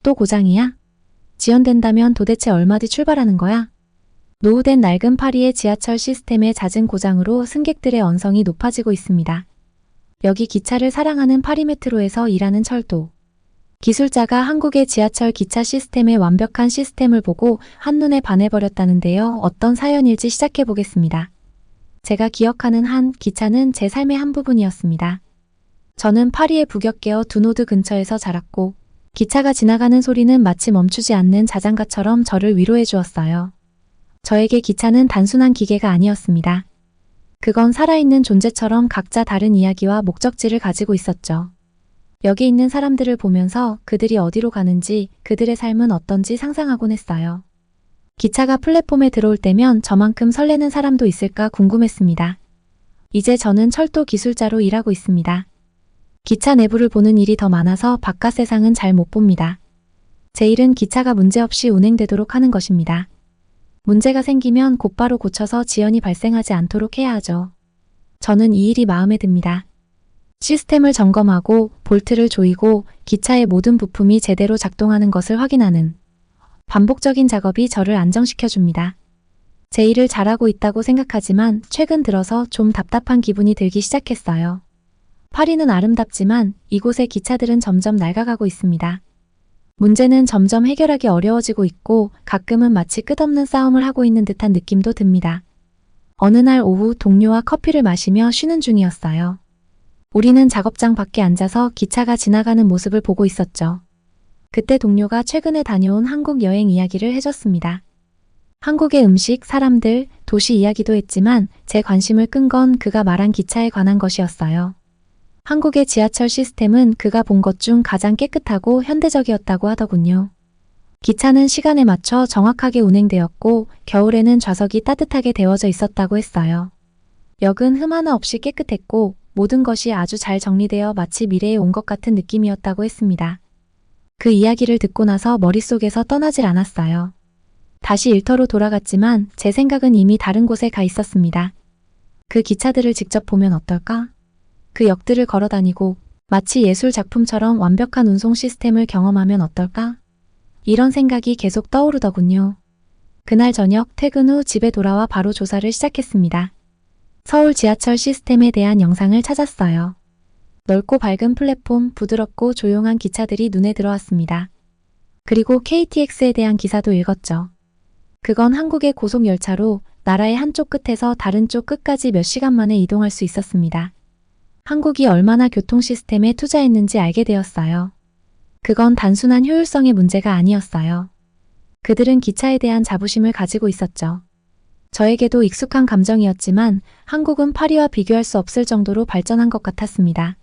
또 고장이야? 지연된다면 도대체 얼마 뒤 출발하는 거야? 노후된 낡은 파리의 지하철 시스템의 잦은 고장으로 승객들의 언성이 높아지고 있습니다. 여기 기차를 사랑하는 파리 메트로에서 일하는 철도 기술자가 한국의 지하철 기차 시스템의 완벽한 시스템을 보고 한눈에 반해버렸다는데요. 어떤 사연일지 시작해보겠습니다. 제가 기억하는 한 기차는 제 삶의 한 부분이었습니다. 저는 파리의 북역계어 두노드 근처에서 자랐고 기차가 지나가는 소리는 마치 멈추지 않는 자장가처럼 저를 위로해 주었어요. 저에게 기차는 단순한 기계가 아니었습니다. 그건 살아있는 존재처럼 각자 다른 이야기와 목적지를 가지고 있었죠. 여기 있는 사람들을 보면서 그들이 어디로 가는지, 그들의 삶은 어떤지 상상하곤 했어요. 기차가 플랫폼에 들어올 때면 저만큼 설레는 사람도 있을까 궁금했습니다. 이제 저는 철도 기술자로 일하고 있습니다. 기차 내부를 보는 일이 더 많아서 바깥 세상은 잘 못 봅니다. 제 일은 기차가 문제없이 운행되도록 하는 것입니다. 문제가 생기면 곧바로 고쳐서 지연이 발생하지 않도록 해야 하죠. 저는 이 일이 마음에 듭니다. 시스템을 점검하고 볼트를 조이고 기차의 모든 부품이 제대로 작동하는 것을 확인하는 반복적인 작업이 저를 안정시켜줍니다. 제 일을 잘하고 있다고 생각하지만 최근 들어서 좀 답답한 기분이 들기 시작했어요. 파리는 아름답지만 이곳의 기차들은 점점 낡아가고 있습니다. 문제는 점점 해결하기 어려워지고 있고 가끔은 마치 끝없는 싸움을 하고 있는 듯한 느낌도 듭니다. 어느 날 오후 동료와 커피를 마시며 쉬는 중이었어요. 우리는 작업장 밖에 앉아서 기차가 지나가는 모습을 보고 있었죠. 그때 동료가 최근에 다녀온 한국 여행 이야기를 해줬습니다. 한국의 음식, 사람들, 도시 이야기도 했지만 제 관심을 끈 건 그가 말한 기차에 관한 것이었어요. 한국의 지하철 시스템은 그가 본 것 중 가장 깨끗하고 현대적이었다고 하더군요. 기차는 시간에 맞춰 정확하게 운행되었고 겨울에는 좌석이 따뜻하게 데워져 있었다고 했어요. 역은 흠 하나 없이 깨끗했고 모든 것이 아주 잘 정리되어 마치 미래에 온 것 같은 느낌이었다고 했습니다. 그 이야기를 듣고 나서 머릿속에서 떠나질 않았어요. 다시 일터로 돌아갔지만 제 생각은 이미 다른 곳에 가 있었습니다. 그 기차들을 직접 보면 어떨까? 그 역들을 걸어다니고 마치 예술 작품처럼 완벽한 운송 시스템을 경험하면 어떨까? 이런 생각이 계속 떠오르더군요. 그날 저녁 퇴근 후 집에 돌아와 바로 조사를 시작했습니다. 서울 지하철 시스템에 대한 영상을 찾았어요. 넓고 밝은 플랫폼, 부드럽고 조용한 기차들이 눈에 들어왔습니다. 그리고 KTX에 대한 기사도 읽었죠. 그건 한국의 고속열차로 나라의 한쪽 끝에서 다른 쪽 끝까지 몇 시간 만에 이동할 수 있었습니다. 한국이 얼마나 교통 시스템에 투자했는지 알게 되었어요. 그건 단순한 효율성의 문제가 아니었어요. 그들은 기차에 대한 자부심을 가지고 있었죠. 저에게도 익숙한 감정이었지만 한국은 파리와 비교할 수 없을 정도로 발전한 것 같았습니다.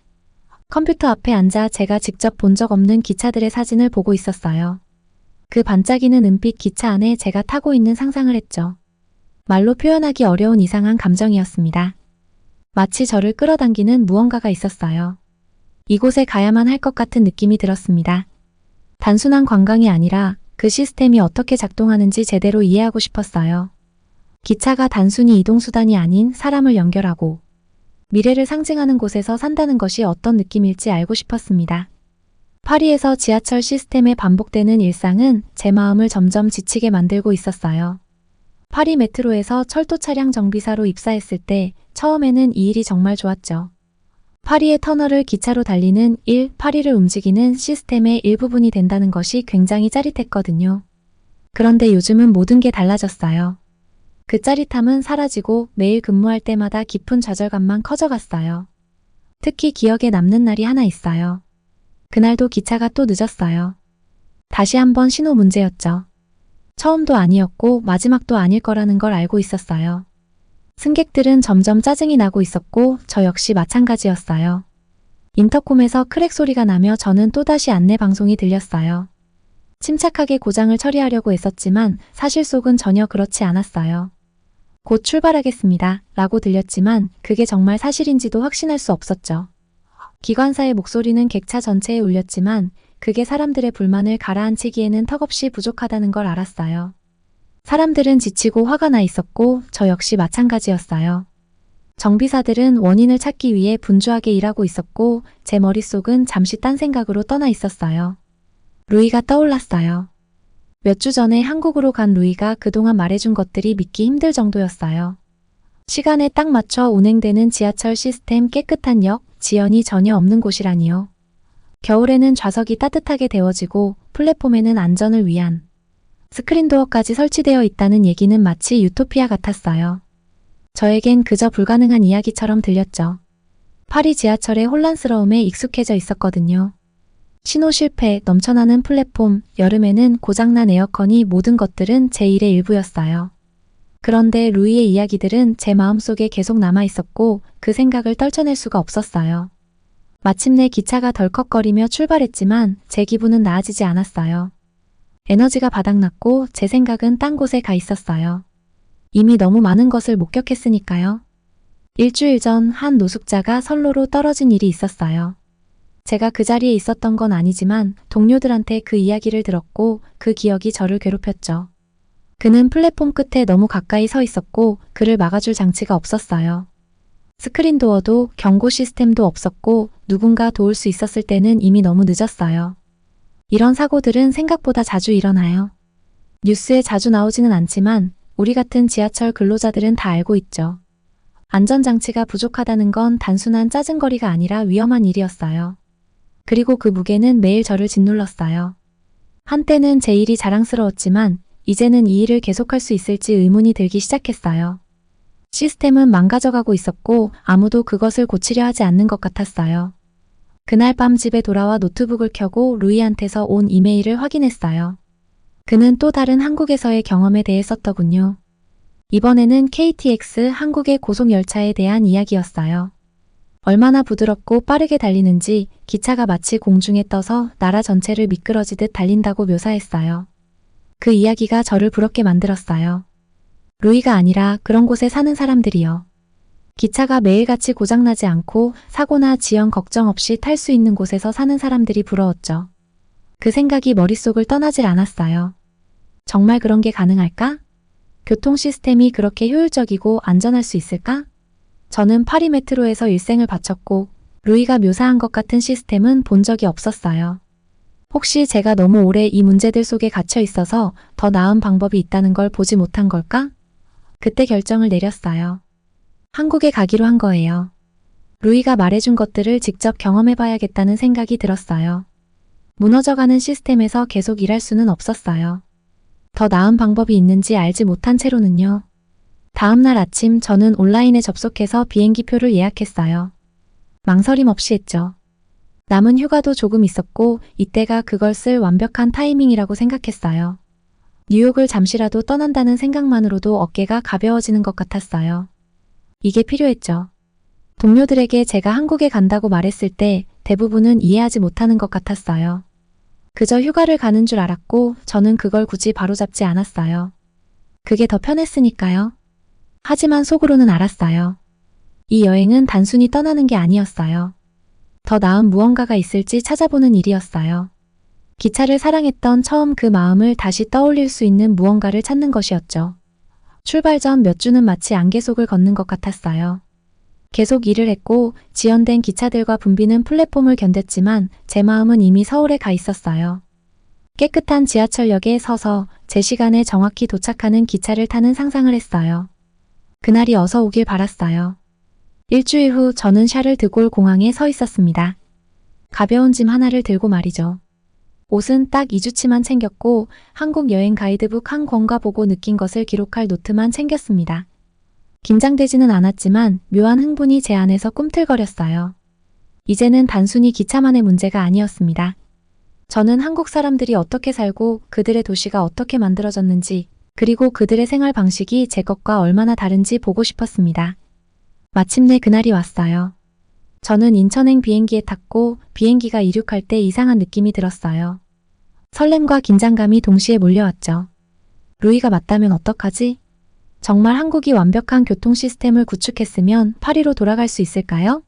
컴퓨터 앞에 앉아 제가 직접 본 적 없는 기차들의 사진을 보고 있었어요. 그 반짝이는 은빛 기차 안에 제가 타고 있는 상상을 했죠. 말로 표현하기 어려운 이상한 감정이었습니다. 마치 저를 끌어당기는 무언가가 있었어요. 이곳에 가야만 할 것 같은 느낌이 들었습니다. 단순한 관광이 아니라 그 시스템이 어떻게 작동하는지 제대로 이해하고 싶었어요. 기차가 단순히 이동수단이 아닌 사람을 연결하고 미래를 상징하는 곳에서 산다는 것이 어떤 느낌일지 알고 싶었습니다. 파리에서 지하철 시스템에 반복되는 일상은 제 마음을 점점 지치게 만들고 있었어요. 파리 메트로에서 철도 차량 정비사로 입사했을 때 처음에는 이 일이 정말 좋았죠. 파리의 터널을 기차로 달리는 파리를 움직이는 시스템의 일부분이 된다는 것이 굉장히 짜릿했거든요. 그런데 요즘은 모든 게 달라졌어요. 그 짜릿함은 사라지고 매일 근무할 때마다 깊은 좌절감만 커져갔어요. 특히 기억에 남는 날이 하나 있어요. 그날도 기차가 또 늦었어요. 다시 한번 신호 문제였죠. 처음도 아니었고 마지막도 아닐 거라는 걸 알고 있었어요. 승객들은 점점 짜증이 나고 있었고 저 역시 마찬가지였어요. 인터콤에서 크랙 소리가 나며 저는 또다시 안내 방송이 들렸어요. 침착하게 고장을 처리하려고 애썼지만 사실 속은 전혀 그렇지 않았어요. 곧 출발하겠습니다. 라고 들렸지만 그게 정말 사실인지도 확신할 수 없었죠. 기관사의 목소리는 객차 전체에 울렸지만 그게 사람들의 불만을 가라앉히기에는 턱없이 부족하다는 걸 알았어요. 사람들은 지치고 화가 나 있었고 저 역시 마찬가지였어요. 정비사들은 원인을 찾기 위해 분주하게 일하고 있었고 제 머릿속은 잠시 딴 생각으로 떠나 있었어요. 루이가 떠올랐어요. 몇 주 전에 한국으로 간 루이가 그동안 말해준 것들이 믿기 힘들 정도였어요. 시간에 딱 맞춰 운행되는 지하철 시스템, 깨끗한 역, 지연이 전혀 없는 곳이라니요. 겨울에는 좌석이 따뜻하게 데워지고 플랫폼에는 안전을 위한 스크린도어까지 설치되어 있다는 얘기는 마치 유토피아 같았어요. 저에겐 그저 불가능한 이야기처럼 들렸죠. 파리 지하철의 혼란스러움에 익숙해져 있었거든요. 신호 실패, 넘쳐나는 플랫폼, 여름에는 고장난 에어컨이 모든 것들은 제 일의 일부였어요. 그런데 루이의 이야기들은 제 마음속에 계속 남아있었고 그 생각을 떨쳐낼 수가 없었어요. 마침내 기차가 덜컥거리며 출발했지만 제 기분은 나아지지 않았어요. 에너지가 바닥났고 제 생각은 딴 곳에 가 있었어요. 이미 너무 많은 것을 목격했으니까요. 일주일 전 한 노숙자가 선로로 떨어진 일이 있었어요. 제가 그 자리에 있었던 건 아니지만 동료들한테 그 이야기를 들었고 그 기억이 저를 괴롭혔죠. 그는 플랫폼 끝에 너무 가까이 서 있었고 그를 막아줄 장치가 없었어요. 스크린 도어도 경고 시스템도 없었고 누군가 도울 수 있었을 때는 이미 너무 늦었어요. 이런 사고들은 생각보다 자주 일어나요. 뉴스에 자주 나오지는 않지만 우리 같은 지하철 근로자들은 다 알고 있죠. 안전장치가 부족하다는 건 단순한 짜증거리가 아니라 위험한 일이었어요. 그리고 그 무게는 매일 저를 짓눌렀어요. 한때는 제 일이 자랑스러웠지만 이제는 이 일을 계속할 수 있을지 의문이 들기 시작했어요. 시스템은 망가져가고 있었고 아무도 그것을 고치려 하지 않는 것 같았어요. 그날 밤 집에 돌아와 노트북을 켜고 루이한테서 온 이메일을 확인했어요. 그는 또 다른 한국에서의 경험에 대해 썼더군요. 이번에는 KTX 한국의 고속열차에 대한 이야기였어요. 얼마나 부드럽고 빠르게 달리는지 기차가 마치 공중에 떠서 나라 전체를 미끄러지듯 달린다고 묘사했어요. 그 이야기가 저를 부럽게 만들었어요. 루이가 아니라 그런 곳에 사는 사람들이요. 기차가 매일같이 고장나지 않고 사고나 지연 걱정 없이 탈 수 있는 곳에서 사는 사람들이 부러웠죠. 그 생각이 머릿속을 떠나질 않았어요. 정말 그런 게 가능할까? 교통 시스템이 그렇게 효율적이고 안전할 수 있을까? 저는 파리 메트로에서 일생을 바쳤고 루이가 묘사한 것 같은 시스템은 본 적이 없었어요. 혹시 제가 너무 오래 이 문제들 속에 갇혀 있어서 더 나은 방법이 있다는 걸 보지 못한 걸까? 그때 결정을 내렸어요. 한국에 가기로 한 거예요. 루이가 말해준 것들을 직접 경험해봐야겠다는 생각이 들었어요. 무너져가는 시스템에서 계속 일할 수는 없었어요. 더 나은 방법이 있는지 알지 못한 채로는요. 다음 날 아침 저는 온라인에 접속해서 비행기표를 예약했어요. 망설임 없이 했죠. 남은 휴가도 조금 있었고 이때가 그걸 쓸 완벽한 타이밍이라고 생각했어요. 뉴욕을 잠시라도 떠난다는 생각만으로도 어깨가 가벼워지는 것 같았어요. 이게 필요했죠. 동료들에게 제가 한국에 간다고 말했을 때 대부분은 이해하지 못하는 것 같았어요. 그저 휴가를 가는 줄 알았고 저는 그걸 굳이 바로잡지 않았어요. 그게 더 편했으니까요. 하지만 속으로는 알았어요. 이 여행은 단순히 떠나는 게 아니었어요. 더 나은 무언가가 있을지 찾아보는 일이었어요. 기차를 사랑했던 처음 그 마음을 다시 떠올릴 수 있는 무언가를 찾는 것이었죠. 출발 전 몇 주는 마치 안개 속을 걷는 것 같았어요. 계속 일을 했고 지연된 기차들과 붐비는 플랫폼을 견뎠지만 제 마음은 이미 서울에 가 있었어요. 깨끗한 지하철역에 서서 제 시간에 정확히 도착하는 기차를 타는 상상을 했어요. 그날이 어서 오길 바랐어요. 일주일 후 저는 샤를 드골 공항에 서 있었습니다. 가벼운 짐 하나를 들고 말이죠. 옷은 딱 2주치만 챙겼고 한국 여행 가이드북 한 권과 보고 느낀 것을 기록할 노트만 챙겼습니다. 긴장되지는 않았지만 묘한 흥분이 제 안에서 꿈틀거렸어요. 이제는 단순히 기차만의 문제가 아니었습니다. 저는 한국 사람들이 어떻게 살고 그들의 도시가 어떻게 만들어졌는지 그리고 그들의 생활 방식이 제 것과 얼마나 다른지 보고 싶었습니다. 마침내 그날이 왔어요. 저는 인천행 비행기에 탔고 비행기가 이륙할 때 이상한 느낌이 들었어요. 설렘과 긴장감이 동시에 몰려왔죠. 루이가 맞다면 어떡하지? 정말 한국이 완벽한 교통 시스템을 구축했으면 파리로 돌아갈 수 있을까요?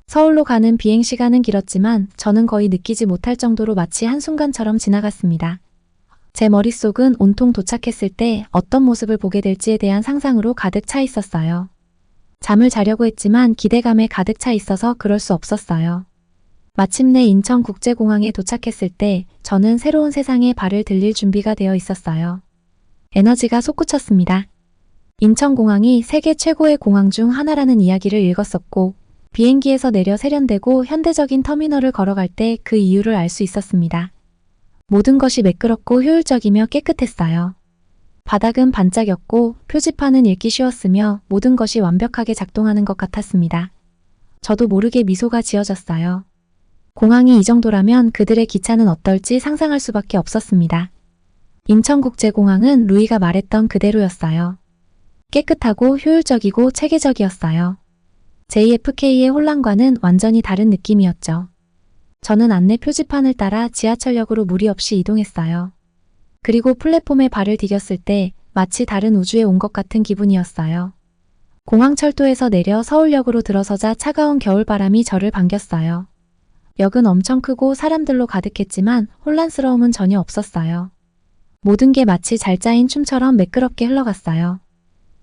서울로 가는 비행 시간은 길었지만 저는 거의 느끼지 못할 정도로 마치 한순간처럼 지나갔습니다. 제 머릿속은 온통 도착했을 때 어떤 모습을 보게 될지에 대한 상상으로 가득 차 있었어요. 잠을 자려고 했지만 기대감에 가득 차 있어서 그럴 수 없었어요. 마침내 인천국제공항에 도착했을 때 저는 새로운 세상에 발을 들릴 준비가 되어 있었어요. 에너지가 솟구쳤습니다. 인천공항이 세계 최고의 공항 중 하나라는 이야기를 읽었었고, 비행기에서 내려 세련되고 현대적인 터미널을 걸어갈 때 그 이유를 알 수 있었습니다. 모든 것이 매끄럽고 효율적이며 깨끗했어요. 바닥은 반짝였고 표지판은 읽기 쉬웠으며 모든 것이 완벽하게 작동하는 것 같았습니다. 저도 모르게 미소가 지어졌어요. 공항이 이 정도라면 그들의 기차는 어떨지 상상할 수밖에 없었습니다. 인천국제공항은 루이가 말했던 그대로였어요. 깨끗하고 효율적이고 체계적이었어요. JFK의 혼란과는 완전히 다른 느낌이었죠. 저는 안내 표지판을 따라 지하철역으로 무리 없이 이동했어요. 그리고 플랫폼에 발을 디뎠을 때 마치 다른 우주에 온 것 같은 기분이었어요. 공항철도에서 내려 서울역으로 들어서자 차가운 겨울바람이 저를 반겼어요. 역은 엄청 크고 사람들로 가득했지만 혼란스러움은 전혀 없었어요. 모든 게 마치 잘 짜인 춤처럼 매끄럽게 흘러갔어요.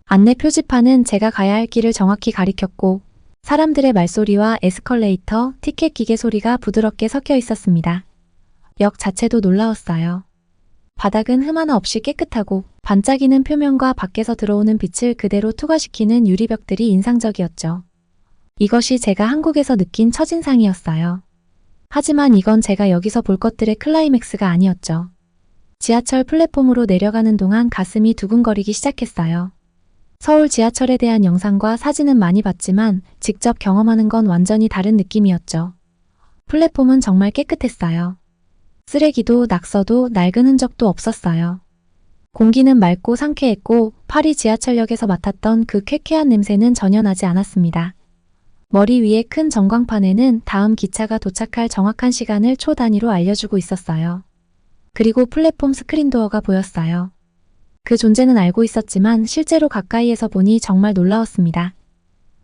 안내 표지판은 제가 가야 할 길을 정확히 가리켰고 사람들의 말소리와 에스컬레이터, 티켓 기계 소리가 부드럽게 섞여 있었습니다. 역 자체도 놀라웠어요. 바닥은 흠 하나 없이 깨끗하고 반짝이는 표면과 밖에서 들어오는 빛을 그대로 투과시키는 유리벽들이 인상적이었죠. 이것이 제가 한국에서 느낀 첫인상이었어요. 하지만 이건 제가 여기서 볼 것들의 클라이맥스가 아니었죠. 지하철 플랫폼으로 내려가는 동안 가슴이 두근거리기 시작했어요. 서울 지하철에 대한 영상과 사진은 많이 봤지만 직접 경험하는 건 완전히 다른 느낌이었죠. 플랫폼은 정말 깨끗했어요. 쓰레기도 낙서도 낡은 흔적도 없었어요. 공기는 맑고 상쾌했고 파리 지하철역에서 맡았던 그 쾌쾌한 냄새는 전혀 나지 않았습니다. 머리 위에 큰 전광판에는 다음 기차가 도착할 정확한 시간을 초 단위로 알려주고 있었어요. 그리고 플랫폼 스크린도어가 보였어요. 그 존재는 알고 있었지만 실제로 가까이에서 보니 정말 놀라웠습니다.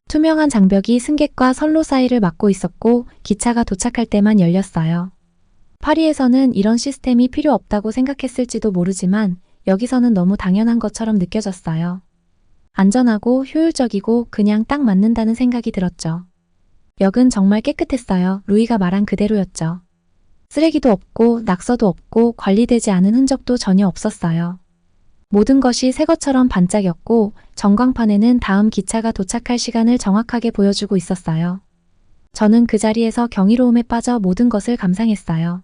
투명한 장벽이 승객과 선로 사이를 막고 있었고 기차가 도착할 때만 열렸어요. 파리에서는 이런 시스템이 필요 없다고 생각했을지도 모르지만 여기서는 너무 당연한 것처럼 느껴졌어요. 안전하고 효율적이고 그냥 딱 맞는다는 생각이 들었죠. 역은 정말 깨끗했어요. 루이가 말한 그대로였죠. 쓰레기도 없고 낙서도 없고 관리되지 않은 흔적도 전혀 없었어요. 모든 것이 새 것처럼 반짝였고 전광판에는 다음 기차가 도착할 시간을 정확하게 보여주고 있었어요. 저는 그 자리에서 경이로움에 빠져 모든 것을 감상했어요.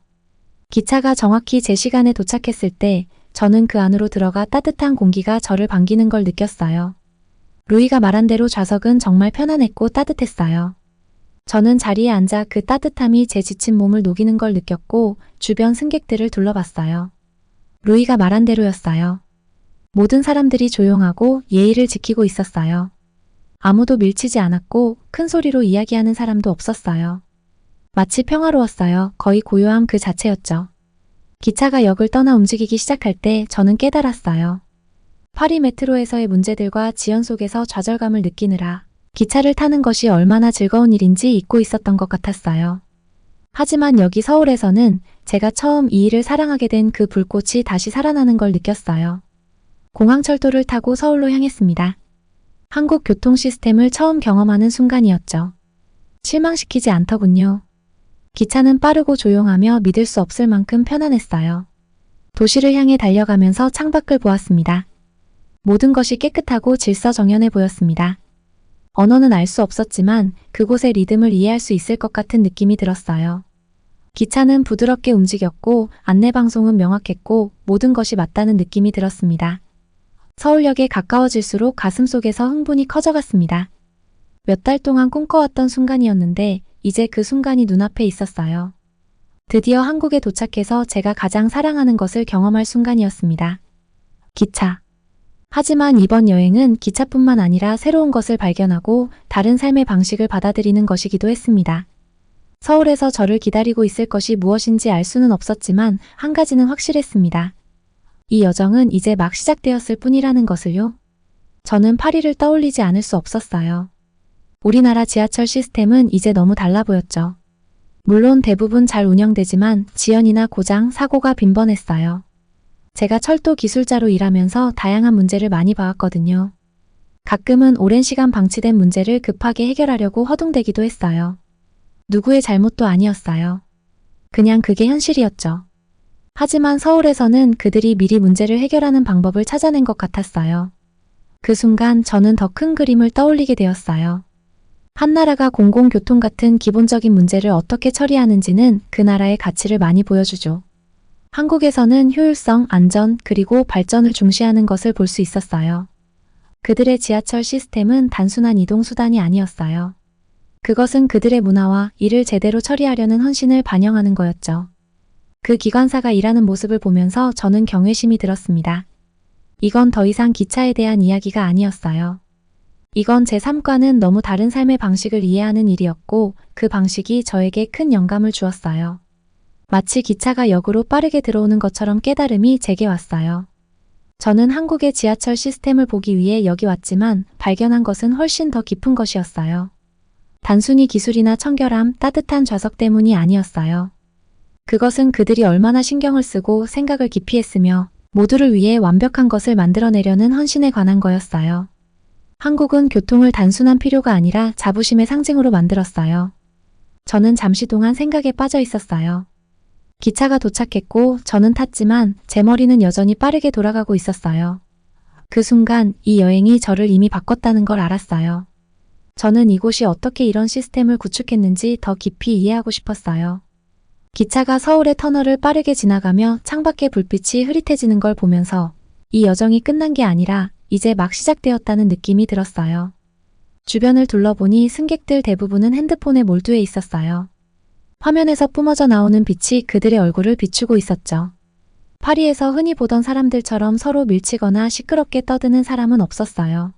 기차가 정확히 제 시간에 도착했을 때 저는 그 안으로 들어가 따뜻한 공기가 저를 반기는 걸 느꼈어요. 루이가 말한 대로 좌석은 정말 편안했고 따뜻했어요. 저는 자리에 앉아 그 따뜻함이 제 지친 몸을 녹이는 걸 느꼈고 주변 승객들을 둘러봤어요. 루이가 말한 대로였어요. 모든 사람들이 조용하고 예의를 지키고 있었어요. 아무도 밀치지 않았고 큰 소리로 이야기하는 사람도 없었어요. 마치 평화로웠어요. 거의 고요함 그 자체였죠. 기차가 역을 떠나 움직이기 시작할 때 저는 깨달았어요. 파리 메트로에서의 문제들과 지연 속에서 좌절감을 느끼느라 기차를 타는 것이 얼마나 즐거운 일인지 잊고 있었던 것 같았어요. 하지만 여기 서울에서는 제가 처음 이 일을 사랑하게 된 그 불꽃이 다시 살아나는 걸 느꼈어요. 공항철도를 타고 서울로 향했습니다. 한국 교통 시스템을 처음 경험하는 순간이었죠. 실망시키지 않더군요. 기차는 빠르고 조용하며 믿을 수 없을 만큼 편안했어요. 도시를 향해 달려가면서 창밖을 보았습니다. 모든 것이 깨끗하고 질서정연해 보였습니다. 언어는 알 수 없었지만 그곳의 리듬을 이해할 수 있을 것 같은 느낌이 들었어요. 기차는 부드럽게 움직였고 안내방송은 명확했고 모든 것이 맞다는 느낌이 들었습니다. 서울역에 가까워질수록 가슴속에서 흥분이 커져갔습니다. 몇 달 동안 꿈꿔왔던 순간이었는데 이제 그 순간이 눈앞에 있었어요. 드디어 한국에 도착해서 제가 가장 사랑하는 것을 경험할 순간이었습니다. 기차. 하지만 이번 여행은 기차뿐만 아니라 새로운 것을 발견하고 다른 삶의 방식을 받아들이는 것이기도 했습니다. 서울에서 저를 기다리고 있을 것이 무엇인지 알 수는 없었지만 한 가지는 확실했습니다. 이 여정은 이제 막 시작되었을 뿐이라는 것을요. 저는 파리를 떠올리지 않을 수 없었어요. 우리나라 지하철 시스템은 이제 너무 달라 보였죠. 물론 대부분 잘 운영되지만 지연이나 고장, 사고가 빈번했어요. 제가 철도 기술자로 일하면서 다양한 문제를 많이 봐왔거든요. 가끔은 오랜 시간 방치된 문제를 급하게 해결하려고 허둥대기도 했어요. 누구의 잘못도 아니었어요. 그냥 그게 현실이었죠. 하지만 서울에서는 그들이 미리 문제를 해결하는 방법을 찾아낸 것 같았어요. 그 순간 저는 더 큰 그림을 떠올리게 되었어요. 한 나라가 공공교통 같은 기본적인 문제를 어떻게 처리하는지는 그 나라의 가치를 많이 보여주죠. 한국에서는 효율성, 안전, 그리고 발전을 중시하는 것을 볼 수 있었어요. 그들의 지하철 시스템은 단순한 이동수단이 아니었어요. 그것은 그들의 문화와 일을 제대로 처리하려는 헌신을 반영하는 거였죠. 그 기관사가 일하는 모습을 보면서 저는 경외심이 들었습니다. 이건 더 이상 기차에 대한 이야기가 아니었어요. 이건 제 삶과는 너무 다른 삶의 방식을 이해하는 일이었고 그 방식이 저에게 큰 영감을 주었어요. 마치 기차가 역으로 빠르게 들어오는 것처럼 깨달음이 제게 왔어요. 저는 한국의 지하철 시스템을 보기 위해 여기 왔지만 발견한 것은 훨씬 더 깊은 것이었어요. 단순히 기술이나 청결함, 따뜻한 좌석 때문이 아니었어요. 그것은 그들이 얼마나 신경을 쓰고 생각을 깊이 했으며 모두를 위해 완벽한 것을 만들어내려는 헌신에 관한 거였어요. 한국은 교통을 단순한 필요가 아니라 자부심의 상징으로 만들었어요. 저는 잠시 동안 생각에 빠져 있었어요. 기차가 도착했고 저는 탔지만 제 머리는 여전히 빠르게 돌아가고 있었어요. 그 순간 이 여행이 저를 이미 바꿨다는 걸 알았어요. 저는 이곳이 어떻게 이런 시스템을 구축했는지 더 깊이 이해하고 싶었어요. 기차가 서울의 터널을 빠르게 지나가며 창밖의 불빛이 흐릿해지는 걸 보면서 이 여정이 끝난 게 아니라 이제 막 시작되었다는 느낌이 들었어요. 주변을 둘러보니 승객들 대부분은 핸드폰에 몰두해 있었어요. 화면에서 뿜어져 나오는 빛이 그들의 얼굴을 비추고 있었죠. 파리에서 흔히 보던 사람들처럼 서로 밀치거나 시끄럽게 떠드는 사람은 없었어요.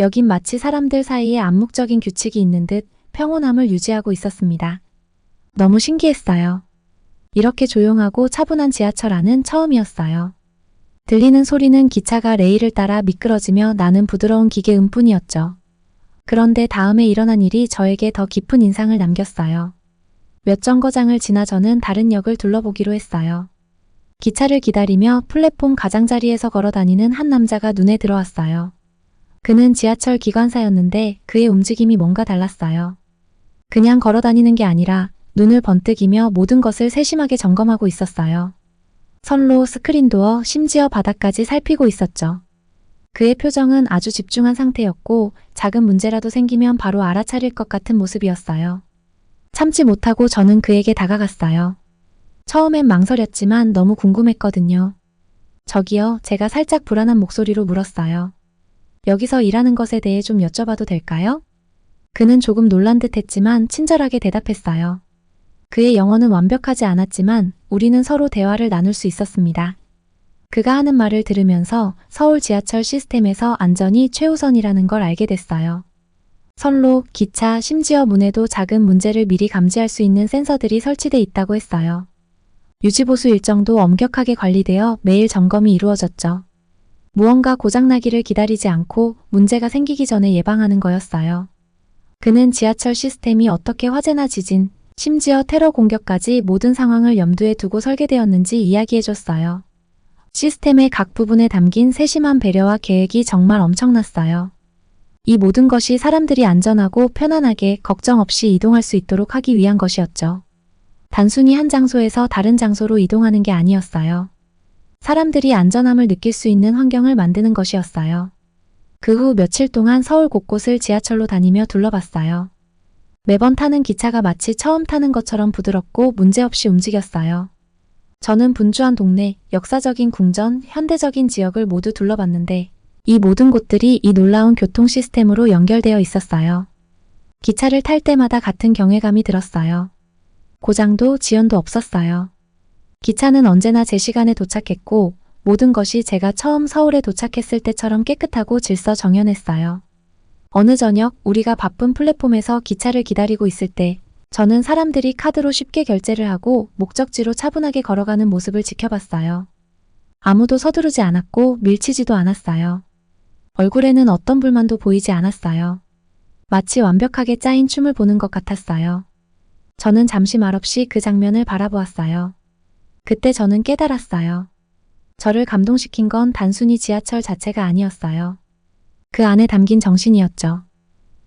여긴 마치 사람들 사이에 암묵적인 규칙이 있는 듯 평온함을 유지하고 있었습니다. 너무 신기했어요. 이렇게 조용하고 차분한 지하철 안은 처음이었어요. 들리는 소리는 기차가 레일을 따라 미끄러지며 나는 부드러운 기계 음뿐이었죠. 그런데 다음에 일어난 일이 저에게 더 깊은 인상을 남겼어요. 몇 정거장을 지나 저는 다른 역을 둘러보기로 했어요. 기차를 기다리며 플랫폼 가장자리에서 걸어다니는 한 남자가 눈에 들어왔어요. 그는 지하철 기관사였는데 그의 움직임이 뭔가 달랐어요. 그냥 걸어다니는 게 아니라 눈을 번뜩이며 모든 것을 세심하게 점검하고 있었어요. 선로, 스크린도어, 심지어 바닥까지 살피고 있었죠. 그의 표정은 아주 집중한 상태였고 작은 문제라도 생기면 바로 알아차릴 것 같은 모습이었어요. 참지 못하고 저는 그에게 다가갔어요. 처음엔 망설였지만 너무 궁금했거든요. 저기요, 제가 살짝 불안한 목소리로 물었어요. 여기서 일하는 것에 대해 좀 여쭤봐도 될까요? 그는 조금 놀란 듯 했지만 친절하게 대답했어요. 그의 영어는 완벽하지 않았지만 우리는 서로 대화를 나눌 수 있었습니다. 그가 하는 말을 들으면서 서울 지하철 시스템에서 안전이 최우선이라는 걸 알게 됐어요. 선로, 기차, 심지어 문에도 작은 문제를 미리 감지할 수 있는 센서들이 설치돼 있다고 했어요. 유지보수 일정도 엄격하게 관리되어 매일 점검이 이루어졌죠. 무언가 고장나기를 기다리지 않고 문제가 생기기 전에 예방하는 거였어요. 그는 지하철 시스템이 어떻게 화재나 지진, 심지어 테러 공격까지 모든 상황을 염두에 두고 설계되었는지 이야기해줬어요. 시스템의 각 부분에 담긴 세심한 배려와 계획이 정말 엄청났어요. 이 모든 것이 사람들이 안전하고 편안하게 걱정 없이 이동할 수 있도록 하기 위한 것이었죠. 단순히 한 장소에서 다른 장소로 이동하는 게 아니었어요. 사람들이 안전함을 느낄 수 있는 환경을 만드는 것이었어요. 그 후 며칠 동안 서울 곳곳을 지하철로 다니며 둘러봤어요. 매번 타는 기차가 마치 처음 타는 것처럼 부드럽고 문제없이 움직였어요. 저는 분주한 동네, 역사적인 궁전, 현대적인 지역을 모두 둘러봤는데 이 모든 곳들이 이 놀라운 교통 시스템으로 연결되어 있었어요. 기차를 탈 때마다 같은 경외감이 들었어요. 고장도 지연도 없었어요. 기차는 언제나 제 시간에 도착했고 모든 것이 제가 처음 서울에 도착했을 때처럼 깨끗하고 질서 정연했어요. 어느 저녁 우리가 바쁜 플랫폼에서 기차를 기다리고 있을 때 저는 사람들이 카드로 쉽게 결제를 하고 목적지로 차분하게 걸어가는 모습을 지켜봤어요. 아무도 서두르지 않았고 밀치지도 않았어요. 얼굴에는 어떤 불만도 보이지 않았어요. 마치 완벽하게 짜인 춤을 보는 것 같았어요. 저는 잠시 말없이 그 장면을 바라보았어요. 그때 저는 깨달았어요. 저를 감동시킨 건 단순히 지하철 자체가 아니었어요. 그 안에 담긴 정신이었죠.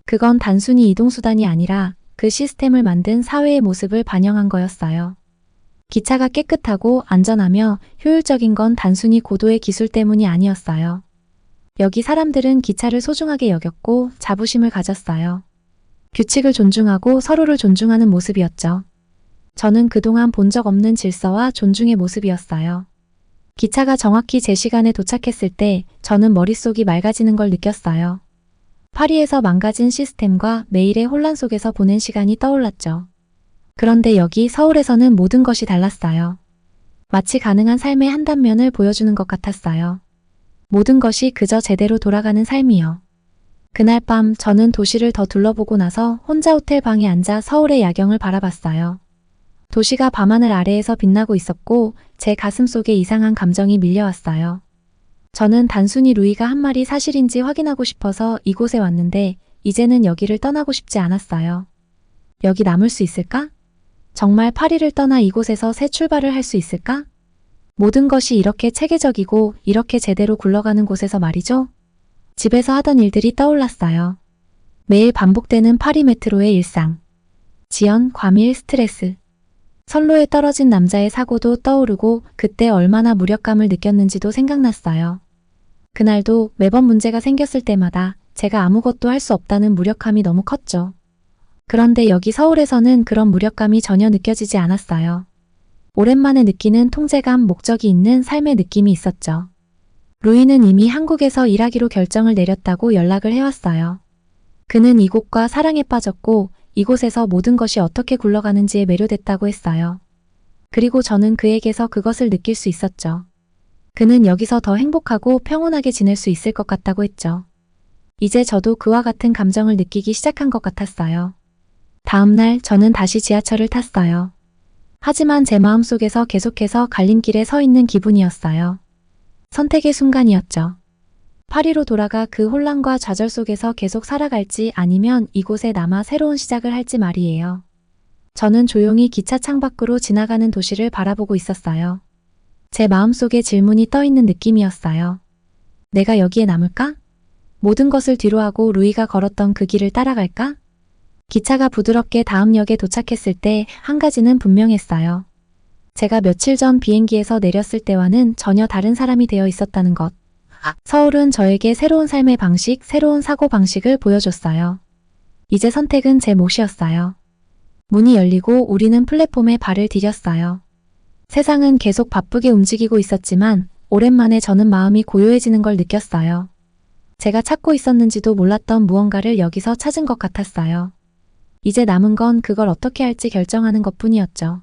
그건 단순히 이동수단이 아니라 그 시스템을 만든 사회의 모습을 반영한 거였어요. 기차가 깨끗하고 안전하며 효율적인 건 단순히 고도의 기술 때문이 아니었어요. 여기 사람들은 기차를 소중하게 여겼고 자부심을 가졌어요. 규칙을 존중하고 서로를 존중하는 모습이었죠. 저는 그동안 본 적 없는 질서와 존중의 모습이었어요. 기차가 정확히 제 시간에 도착했을 때 저는 머릿속이 맑아지는 걸 느꼈어요. 파리에서 망가진 시스템과 매일의 혼란 속에서 보낸 시간이 떠올랐죠. 그런데 여기 서울에서는 모든 것이 달랐어요. 마치 가능한 삶의 한 단면을 보여주는 것 같았어요. 모든 것이 그저 제대로 돌아가는 삶이요. 그날 밤 저는 도시를 더 둘러보고 나서 혼자 호텔 방에 앉아 서울의 야경을 바라봤어요. 도시가 밤하늘 아래에서 빛나고 있었고 제 가슴 속에 이상한 감정이 밀려왔어요. 저는 단순히 루이가 한 말이 사실인지 확인하고 싶어서 이곳에 왔는데 이제는 여기를 떠나고 싶지 않았어요. 여기 남을 수 있을까? 정말 파리를 떠나 이곳에서 새 출발을 할 수 있을까? 모든 것이 이렇게 체계적이고 이렇게 제대로 굴러가는 곳에서 말이죠. 집에서 하던 일들이 떠올랐어요. 매일 반복되는 파리 메트로의 일상. 지연, 과밀, 스트레스. 선로에 떨어진 남자의 사고도 떠오르고 그때 얼마나 무력감을 느꼈는지도 생각났어요. 그날도 매번 문제가 생겼을 때마다 제가 아무것도 할 수 없다는 무력감이 너무 컸죠. 그런데 여기 서울에서는 그런 무력감이 전혀 느껴지지 않았어요. 오랜만에 느끼는 통제감, 목적이 있는 삶의 느낌이 있었죠. 루이는 이미 한국에서 일하기로 결정을 내렸다고 연락을 해왔어요. 그는 이곳과 사랑에 빠졌고 이곳에서 모든 것이 어떻게 굴러가는지에 매료됐다고 했어요. 그리고 저는 그에게서 그것을 느낄 수 있었죠. 그는 여기서 더 행복하고 평온하게 지낼 수 있을 것 같다고 했죠. 이제 저도 그와 같은 감정을 느끼기 시작한 것 같았어요. 다음 날 저는 다시 지하철을 탔어요. 하지만 제 마음속에서 계속해서 갈림길에 서 있는 기분이었어요. 선택의 순간이었죠. 파리로 돌아가 그 혼란과 좌절 속에서 계속 살아갈지 아니면 이곳에 남아 새로운 시작을 할지 말이에요. 저는 조용히 기차 창밖으로 지나가는 도시를 바라보고 있었어요. 제 마음속에 질문이 떠있는 느낌이었어요. 내가 여기에 남을까? 모든 것을 뒤로하고 루이가 걸었던 그 길을 따라갈까? 기차가 부드럽게 다음 역에 도착했을 때 한 가지는 분명했어요. 제가 며칠 전 비행기에서 내렸을 때와는 전혀 다른 사람이 되어 있었다는 것. 서울은 저에게 새로운 삶의 방식, 새로운 사고방식을 보여줬어요. 이제 선택은 제 몫이었어요. 문이 열리고 우리는 플랫폼에 발을 디뎠어요. 세상은 계속 바쁘게 움직이고 있었지만 오랜만에 저는 마음이 고요해지는 걸 느꼈어요. 제가 찾고 있었는지도 몰랐던 무언가를 여기서 찾은 것 같았어요. 이제 남은 건 그걸 어떻게 할지 결정하는 것뿐이었죠.